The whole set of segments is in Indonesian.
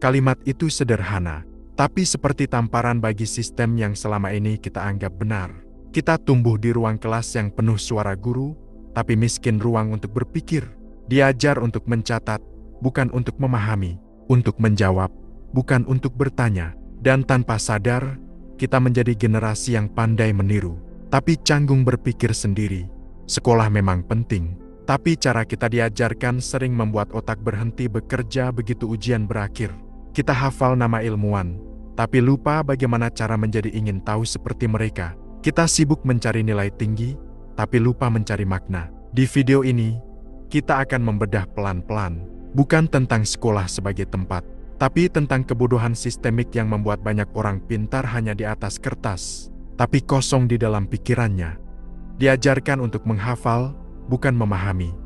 Kalimat itu sederhana, tapi seperti tamparan bagi sistem yang selama ini kita anggap benar. Kita tumbuh di ruang kelas yang penuh suara guru, tapi miskin ruang untuk berpikir. Diajar untuk mencatat, bukan untuk memahami, untuk menjawab, bukan untuk bertanya. Dan tanpa sadar, kita menjadi generasi yang pandai meniru, tapi canggung berpikir sendiri. Sekolah memang penting, tapi cara kita diajarkan sering membuat otak berhenti bekerja begitu ujian berakhir. Kita hafal nama ilmuwan, tapi lupa bagaimana cara menjadi ingin tahu seperti mereka. Kita sibuk mencari nilai tinggi, tapi lupa mencari makna. Di video ini, kita akan membedah pelan-pelan, bukan tentang sekolah sebagai tempat, tapi tentang kebodohan sistemik yang membuat banyak orang pintar hanya di atas kertas, tapi kosong di dalam pikirannya. Diajarkan untuk menghafal, bukan memahami.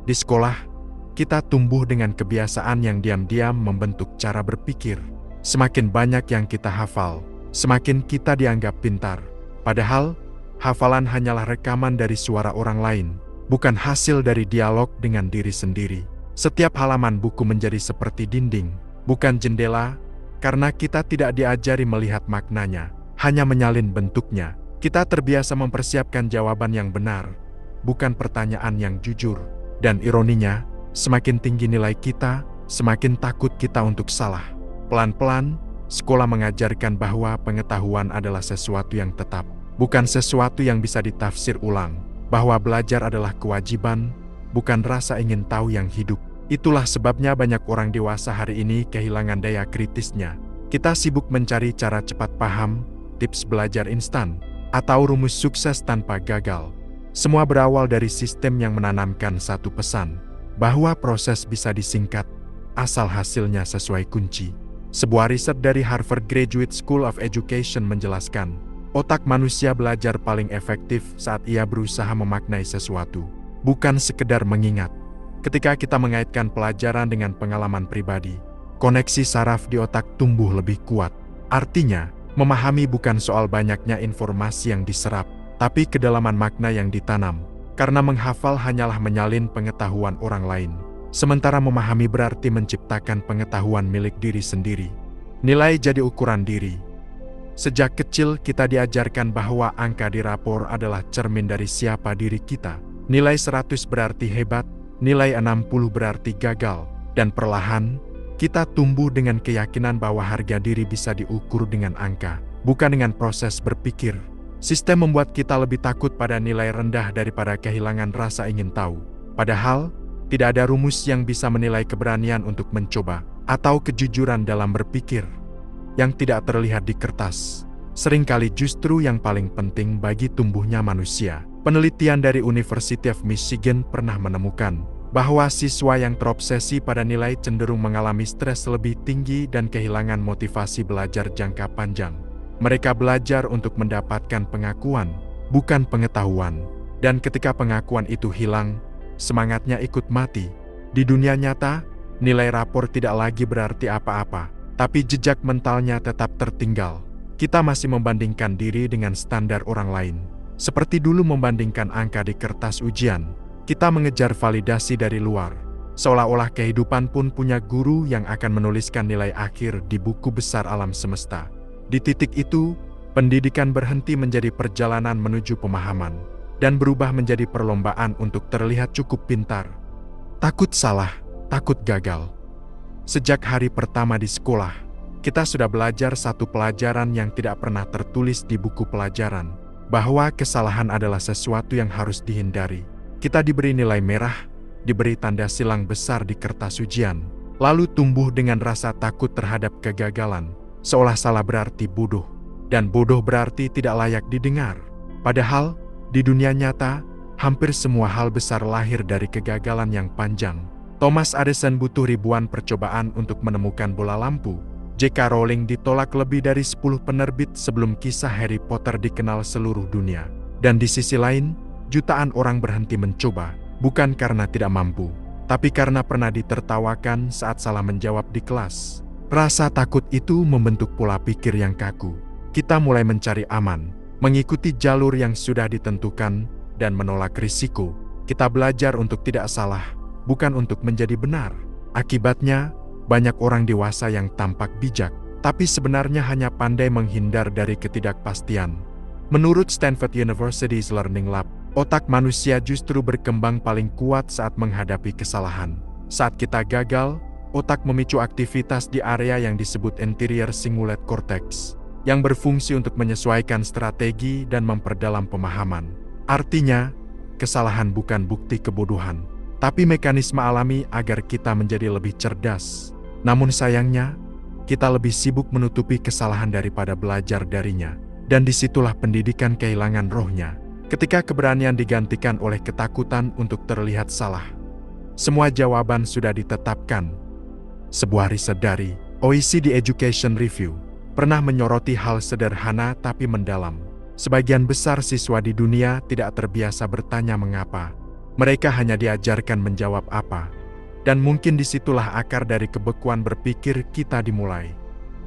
Di sekolah, kita tumbuh dengan kebiasaan yang diam-diam membentuk cara berpikir. Semakin banyak yang kita hafal, semakin kita dianggap pintar. Padahal, hafalan hanyalah rekaman dari suara orang lain, bukan hasil dari dialog dengan diri sendiri. Setiap halaman buku menjadi seperti dinding, bukan jendela, karena kita tidak diajari melihat maknanya, hanya menyalin bentuknya. Kita terbiasa mempersiapkan jawaban yang benar, bukan pertanyaan yang jujur. Dan ironinya, semakin tinggi nilai kita, semakin takut kita untuk salah. Pelan-pelan, sekolah mengajarkan bahwa pengetahuan adalah sesuatu yang tetap, bukan sesuatu yang bisa ditafsir ulang. Bahwa belajar adalah kewajiban, bukan rasa ingin tahu yang hidup. Itulah sebabnya banyak orang dewasa hari ini kehilangan daya kritisnya. Kita sibuk mencari cara cepat paham, tips belajar instan, atau rumus sukses tanpa gagal. Semua berawal dari sistem yang menanamkan satu pesan, bahwa proses bisa disingkat, asal hasilnya sesuai kunci. Sebuah riset dari Harvard Graduate School of Education menjelaskan, otak manusia belajar paling efektif saat ia berusaha memaknai sesuatu, bukan sekedar mengingat. Ketika kita mengaitkan pelajaran dengan pengalaman pribadi, koneksi saraf di otak tumbuh lebih kuat. Artinya, memahami bukan soal banyaknya informasi yang diserap, tapi kedalaman makna yang ditanam. Karena menghafal hanyalah menyalin pengetahuan orang lain. Sementara memahami berarti menciptakan pengetahuan milik diri sendiri. Nilai jadi ukuran diri. Sejak kecil kita diajarkan bahwa angka di rapor adalah cermin dari siapa diri kita. Nilai 100 berarti hebat, nilai 60 berarti gagal. Dan perlahan, kita tumbuh dengan keyakinan bahwa harga diri bisa diukur dengan angka, bukan dengan proses berpikir. Sistem membuat kita lebih takut pada nilai rendah daripada kehilangan rasa ingin tahu. Padahal, tidak ada rumus yang bisa menilai keberanian untuk mencoba, atau kejujuran dalam berpikir, yang tidak terlihat di kertas. Seringkali justru yang paling penting bagi tumbuhnya manusia. Penelitian dari University of Michigan pernah menemukan bahwa siswa yang terobsesi pada nilai cenderung mengalami stres lebih tinggi dan kehilangan motivasi belajar jangka panjang. Mereka belajar untuk mendapatkan pengakuan, bukan pengetahuan. Dan ketika pengakuan itu hilang, semangatnya ikut mati. Di dunia nyata, nilai rapor tidak lagi berarti apa-apa, tapi jejak mentalnya tetap tertinggal. Kita masih membandingkan diri dengan standar orang lain. Seperti dulu membandingkan angka di kertas ujian. Kita mengejar validasi dari luar, seolah-olah kehidupan pun punya guru yang akan menuliskan nilai akhir di buku besar alam semesta. Di titik itu, pendidikan berhenti menjadi perjalanan menuju pemahaman, dan berubah menjadi perlombaan untuk terlihat cukup pintar. Takut salah, takut gagal. Sejak hari pertama di sekolah, kita sudah belajar satu pelajaran yang tidak pernah tertulis di buku pelajaran, bahwa kesalahan adalah sesuatu yang harus dihindari. Kita diberi nilai merah, diberi tanda silang besar di kertas ujian, lalu tumbuh dengan rasa takut terhadap kegagalan, seolah salah berarti bodoh, dan bodoh berarti tidak layak didengar. Padahal, di dunia nyata, hampir semua hal besar lahir dari kegagalan yang panjang. Thomas Edison butuh ribuan percobaan untuk menemukan bola lampu. J.K. Rowling ditolak lebih dari 10 penerbit sebelum kisah Harry Potter dikenal seluruh dunia. Dan di sisi lain, jutaan orang berhenti mencoba, bukan karena tidak mampu, tapi karena pernah ditertawakan saat salah menjawab di kelas. Rasa takut itu membentuk pola pikir yang kaku. Kita mulai mencari aman, mengikuti jalur yang sudah ditentukan, dan menolak risiko. Kita belajar untuk tidak salah, bukan untuk menjadi benar. Akibatnya, banyak orang dewasa yang tampak bijak, tapi sebenarnya hanya pandai menghindar dari ketidakpastian. Menurut Stanford University's Learning Lab, otak manusia justru berkembang paling kuat saat menghadapi kesalahan. Saat kita gagal, otak memicu aktivitas di area yang disebut anterior cingulate cortex, yang berfungsi untuk menyesuaikan strategi dan memperdalam pemahaman. Artinya, kesalahan bukan bukti kebodohan, tapi mekanisme alami agar kita menjadi lebih cerdas. Namun sayangnya, kita lebih sibuk menutupi kesalahan daripada belajar darinya. Dan disitulah pendidikan kehilangan rohnya, ketika keberanian digantikan oleh ketakutan untuk terlihat salah. Semua jawaban sudah ditetapkan. Sebuah riset dari OECD Education Review pernah menyoroti hal sederhana tapi mendalam. Sebagian besar siswa di dunia tidak terbiasa bertanya mengapa. Mereka hanya diajarkan menjawab apa. Dan mungkin disitulah akar dari kebekuan berpikir kita dimulai.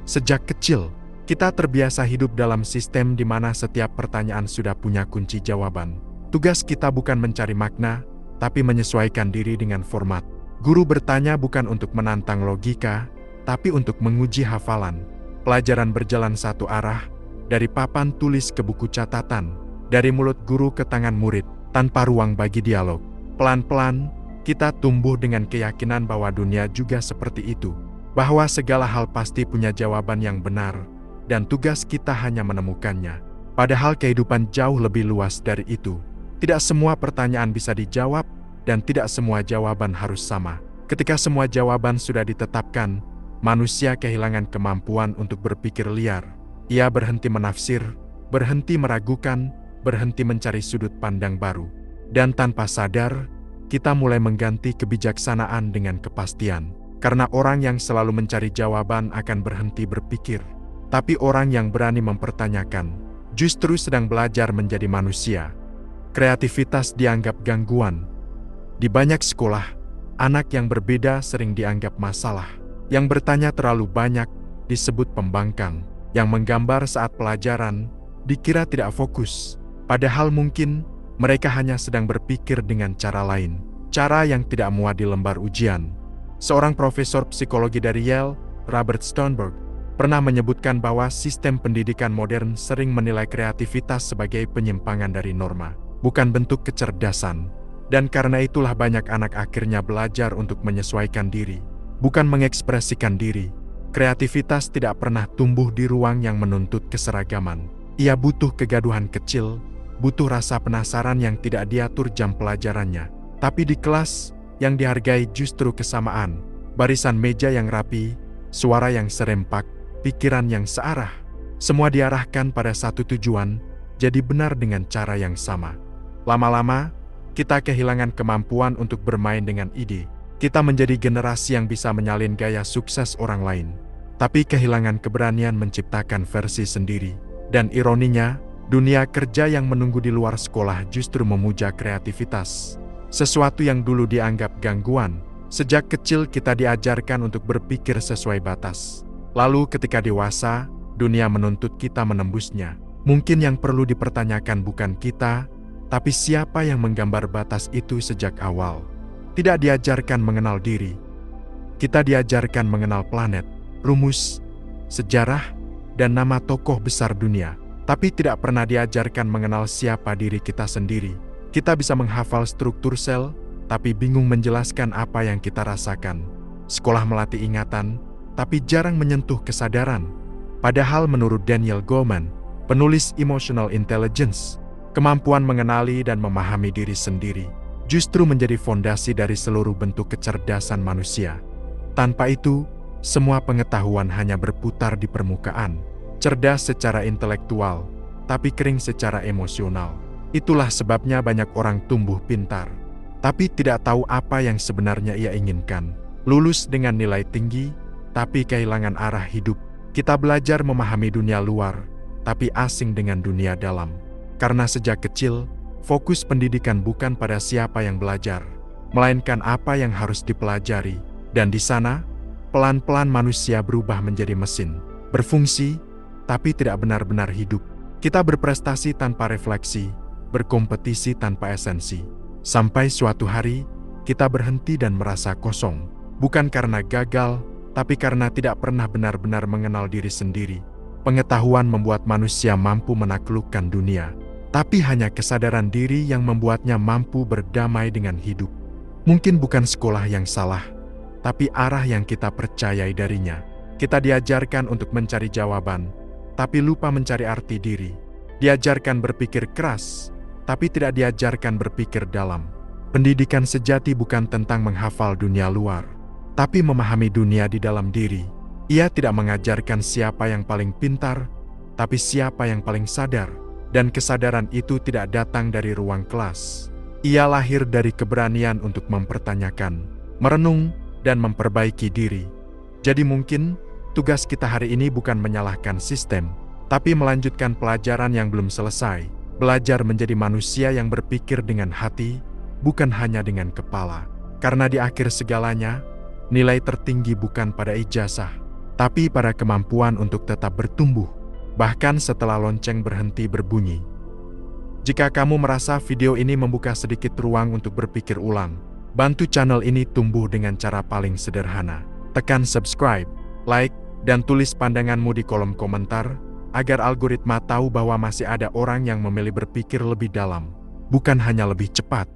Sejak kecil, kita terbiasa hidup dalam sistem di mana setiap pertanyaan sudah punya kunci jawaban. Tugas kita bukan mencari makna, tapi menyesuaikan diri dengan format. Guru bertanya bukan untuk menantang logika, tapi untuk menguji hafalan. Pelajaran berjalan satu arah, dari papan tulis ke buku catatan, dari mulut guru ke tangan murid, tanpa ruang bagi dialog. Pelan-pelan, kita tumbuh dengan keyakinan bahwa dunia juga seperti itu. Bahwa segala hal pasti punya jawaban yang benar, dan tugas kita hanya menemukannya. Padahal kehidupan jauh lebih luas dari itu. Tidak semua pertanyaan bisa dijawab, dan tidak semua jawaban harus sama. Ketika semua jawaban sudah ditetapkan, manusia kehilangan kemampuan untuk berpikir liar. Ia berhenti menafsir, berhenti meragukan, berhenti mencari sudut pandang baru. Dan tanpa sadar, kita mulai mengganti kebijaksanaan dengan kepastian. Karena orang yang selalu mencari jawaban akan berhenti berpikir. Tapi orang yang berani mempertanyakan, justru sedang belajar menjadi manusia. Kreativitas dianggap gangguan. Di banyak sekolah, anak yang berbeda sering dianggap masalah. Yang bertanya terlalu banyak disebut pembangkang. Yang menggambar saat pelajaran dikira tidak fokus. Padahal mungkin mereka hanya sedang berpikir dengan cara lain. Cara yang tidak muat di lembar ujian. Seorang profesor psikologi dari Yale, Robert Sternberg, pernah menyebutkan bahwa sistem pendidikan modern sering menilai kreativitas sebagai penyimpangan dari norma, bukan bentuk kecerdasan. Dan karena itulah banyak anak akhirnya belajar untuk menyesuaikan diri, bukan mengekspresikan diri. Kreativitas tidak pernah tumbuh di ruang yang menuntut keseragaman. Ia butuh kegaduhan kecil, butuh rasa penasaran yang tidak diatur jam pelajarannya. Tapi di kelas, yang dihargai justru kesamaan, barisan meja yang rapi, suara yang serempak, pikiran yang searah, semua diarahkan pada satu tujuan, jadi benar dengan cara yang sama. Lama-lama, kita kehilangan kemampuan untuk bermain dengan ide. Kita menjadi generasi yang bisa menyalin gaya sukses orang lain, tapi kehilangan keberanian menciptakan versi sendiri. Dan ironinya, dunia kerja yang menunggu di luar sekolah justru memuja kreativitas. Sesuatu yang dulu dianggap gangguan, sejak kecil kita diajarkan untuk berpikir sesuai batas. Lalu ketika dewasa, dunia menuntut kita menembusnya. Mungkin yang perlu dipertanyakan bukan kita, tapi siapa yang menggambar batas itu sejak awal. Tidak diajarkan mengenal diri. Kita diajarkan mengenal planet, rumus, sejarah, dan nama tokoh besar dunia. Tapi tidak pernah diajarkan mengenal siapa diri kita sendiri. Kita bisa menghafal struktur sel, tapi bingung menjelaskan apa yang kita rasakan. Sekolah melatih ingatan, tapi jarang menyentuh kesadaran. Padahal menurut Daniel Goleman, penulis Emotional Intelligence, kemampuan mengenali dan memahami diri sendiri justru menjadi fondasi dari seluruh bentuk kecerdasan manusia. Tanpa itu, semua pengetahuan hanya berputar di permukaan. Cerdas secara intelektual, tapi kering secara emosional. Itulah sebabnya banyak orang tumbuh pintar, tapi tidak tahu apa yang sebenarnya ia inginkan. Lulus dengan nilai tinggi, tapi kehilangan arah hidup. Kita belajar memahami dunia luar, tapi asing dengan dunia dalam. Karena sejak kecil, fokus pendidikan bukan pada siapa yang belajar, melainkan apa yang harus dipelajari. Dan di sana, pelan-pelan manusia berubah menjadi mesin, berfungsi, tapi tidak benar-benar hidup. Kita berprestasi tanpa refleksi, berkompetisi tanpa esensi. Sampai suatu hari, kita berhenti dan merasa kosong. Bukan karena gagal, tapi karena tidak pernah benar-benar mengenal diri sendiri. Pengetahuan membuat manusia mampu menaklukkan dunia, tapi hanya kesadaran diri yang membuatnya mampu berdamai dengan hidup. Mungkin bukan sekolah yang salah, tapi arah yang kita percayai darinya. Kita diajarkan untuk mencari jawaban, tapi lupa mencari arti diri. Diajarkan berpikir keras, tapi tidak diajarkan berpikir dalam. Pendidikan sejati bukan tentang menghafal dunia luar, tapi memahami dunia di dalam diri. Ia tidak mengajarkan siapa yang paling pintar, tapi siapa yang paling sadar. Dan kesadaran itu tidak datang dari ruang kelas. Ia lahir dari keberanian untuk mempertanyakan, merenung, dan memperbaiki diri. Jadi mungkin, tugas kita hari ini bukan menyalahkan sistem, tapi melanjutkan pelajaran yang belum selesai. Belajar menjadi manusia yang berpikir dengan hati, bukan hanya dengan kepala. Karena di akhir segalanya, nilai tertinggi bukan pada ijazah, tapi pada kemampuan untuk tetap bertumbuh, bahkan setelah lonceng berhenti berbunyi. Jika kamu merasa video ini membuka sedikit ruang untuk berpikir ulang, bantu channel ini tumbuh dengan cara paling sederhana. Tekan subscribe, like, dan tulis pandanganmu di kolom komentar, agar algoritma tahu bahwa masih ada orang yang memilih berpikir lebih dalam, bukan hanya lebih cepat.